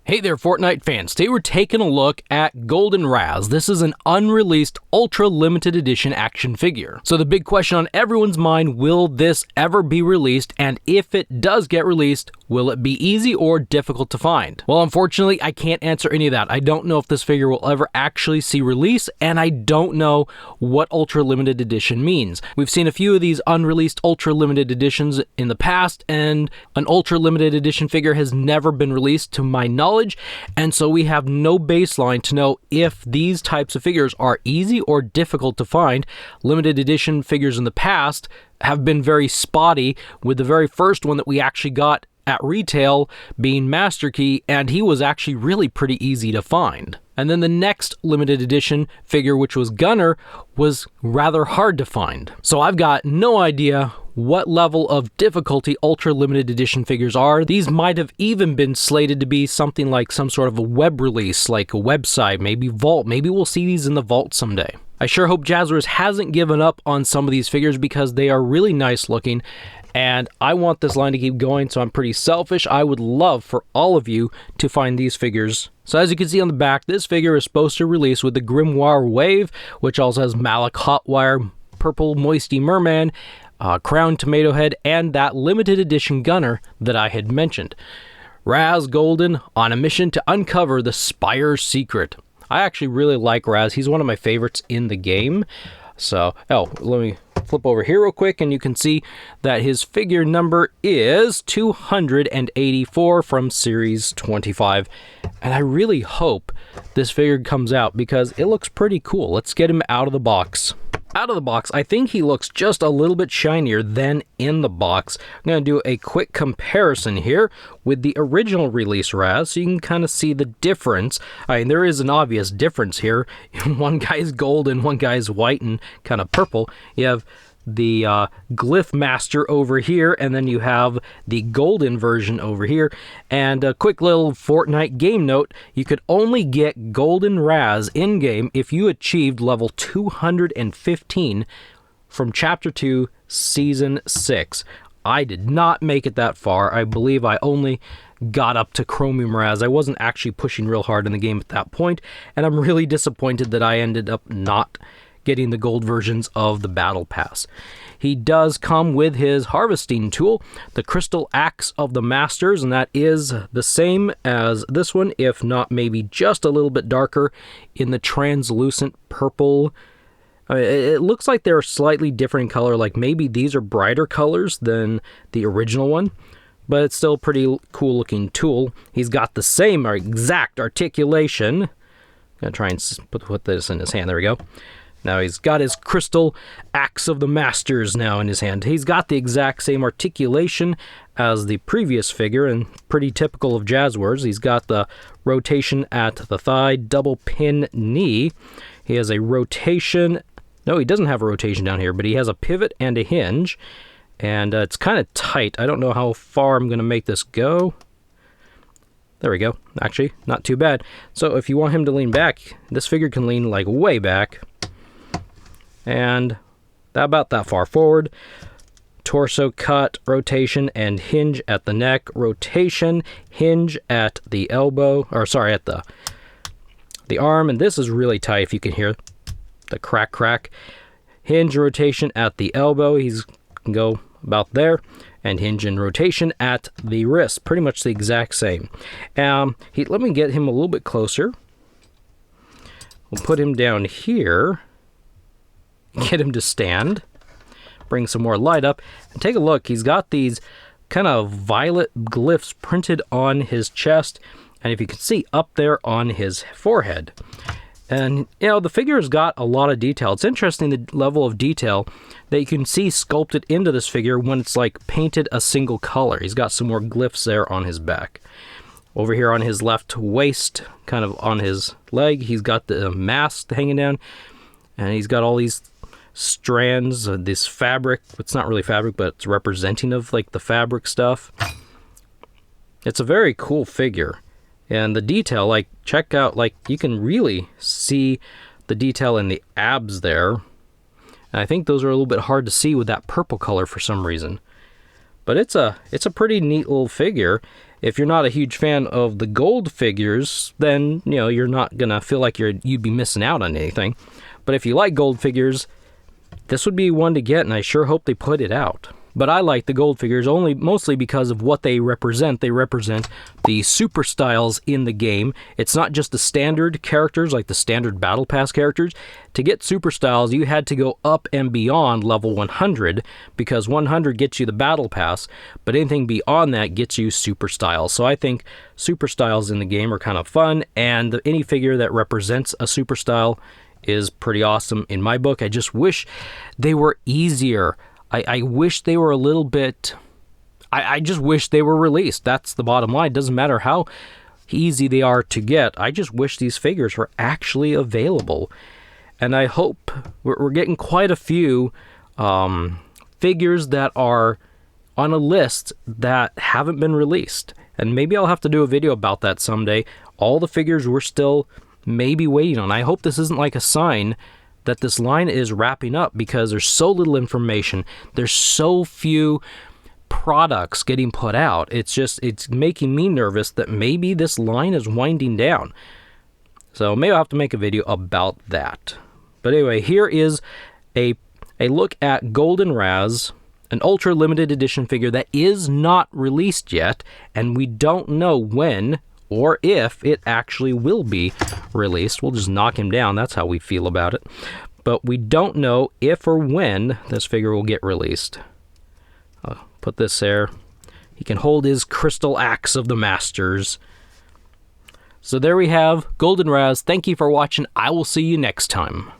Hey there, Fortnite fans. Today we're taking a look at Golden Raz. This is an unreleased, ultra limited edition action figure. So the big question on everyone's mind, will this ever be released? And if it does get released, will it be easy or difficult to find? Well, unfortunately, I can't answer any of that. I don't know if this figure will ever actually see release, and I don't know what ultra limited edition means. We've seen a few of these unreleased ultra limited editions in the past, and an ultra limited edition figure has never been released to my knowledge. And so we have no baseline to know if these types of figures are easy or difficult to find. Limited edition figures in the past have been very spotty, with the very first one that we actually got at retail being Master Key, and he was actually really pretty easy to find. And then the next limited edition figure, which was Gunner, was rather hard to find. So I've got no idea what level of difficulty ultra limited edition figures are. These might have even been slated to be something like some sort of a web release, like a website, maybe Vault. Maybe we'll see these in the Vault someday. I sure hope Jazwares hasn't given up on some of these figures because they are really nice looking, and I want this line to keep going, so I'm pretty selfish. I would love for all of you to find these figures. So as you can see on the back, this figure is supposed to release with the Grimoire Wave, which also has Malik Hotwire, Purple Moisty Merman, Crown Tomato Head, and that limited edition Gunner that I had mentioned. Raz Golden on a mission to uncover the Spire's secret. I actually really like Raz. He's one of my favorites in the game. So, let me flip over here real quick, and you can see that his figure number is 284 from Series 25. And I really hope this figure comes out because it looks pretty cool. Let's get him out of the box. Out of the box, I think he looks just a little bit shinier than in the box. I'm going to do a quick comparison here with the original release Raz, so you can kind of see the difference. I mean, there is an obvious difference here. One guy's gold and one guy's white and kind of purple. You have the Glyph Master over here, and then you have the golden version over here. And a quick little Fortnite game note, you could only get Golden Raz in-game if you achieved level 215 from Chapter 2, Season 6. I did not make it that far. I believe I only got up to Chromium Raz. I wasn't actually pushing real hard in the game at that point, and I'm really disappointed that I ended up not getting the gold versions of the Battle Pass. He does come with his harvesting tool, the Crystal Axe of the Masters, and that is the same as this one, if not maybe just a little bit darker in the translucent purple. It looks like they're slightly different in color, like maybe these are brighter colors than the original one, but it's still a pretty cool looking tool. He's got the same or exact articulation. I'm going to try and put this in his hand. There we go. Now he's got his Crystal Axe of the Masters now in his hand. He's got the exact same articulation as the previous figure, and pretty typical of Jazwares. He's got the rotation at the thigh, double pin knee. He has a rotation. No, he doesn't have a rotation down here, but he has a pivot and a hinge. And it's kind of tight. I don't know how far I'm going to make this go. There we go. Actually, not too bad. So if you want him to lean back, this figure can lean like way back. And about that far forward. Torso cut, rotation, and hinge at the neck. Rotation, hinge at the elbow, or sorry, at the arm. And this is really tight if you can hear the crack, crack. Hinge, rotation at the elbow. He's can go about there. And hinge and rotation at the wrist. Pretty much the exact same. Let me get him a little bit closer. We'll put him down here. Get him to stand, bring some more light up, and take a look. He's got these kind of violet glyphs printed on his chest, and if you can see, up there on his forehead. And, the figure's got a lot of detail. It's interesting the level of detail that you can see sculpted into this figure when it's like painted a single color. He's got some more glyphs there on his back. Over here on his left waist, kind of on his leg, he's got the mask hanging down, and he's got all these strands of this fabric. It's not really fabric, but it's representing of like the fabric stuff. It's a very cool figure, and the detail, like, check out, like, you can really see the detail in the abs there, and I think those are a little bit hard to see with that purple color for some reason. But it's a pretty neat little figure, If you're not a huge fan of the gold figures, then, you know, you're not going to feel like you'd be missing out on anything. But if you like gold figures, this would be one to get, and I sure hope they put it out. But I like the gold figures mostly because of what they represent. They represent the super styles in the game. It's not just the standard characters, like the standard Battle Pass characters. To get super styles, you had to go up and beyond level 100, because 100 gets you the Battle Pass, but anything beyond that gets you super styles. So I think super styles in the game are kind of fun, and any figure that represents a super style is pretty awesome in my book. I just wish they were easier. I wish they were a little bit... I just wish they were released. That's the bottom line. It doesn't matter how easy they are to get. I just wish these figures were actually available. And I hope we're getting quite a few figures that are on a list that haven't been released. And maybe I'll have to do a video about that someday. All the figures we're still maybe waiting on. I hope this isn't like a sign that this line is wrapping up, because there's so little information. There's so few products getting put out. It's making me nervous that maybe this line is winding down. So maybe I'll have to make a video about that. But anyway, here is a look at Golden Raz, an ultra limited edition figure that is not released yet, and we don't know when or if it actually will be released. We'll just knock him down. That's how we feel about it. But we don't know if or when this figure will get released. I'll put this there. He can hold his crystal axe of the masters. So there we have Golden Raz. Thank you for watching. I will see you next time.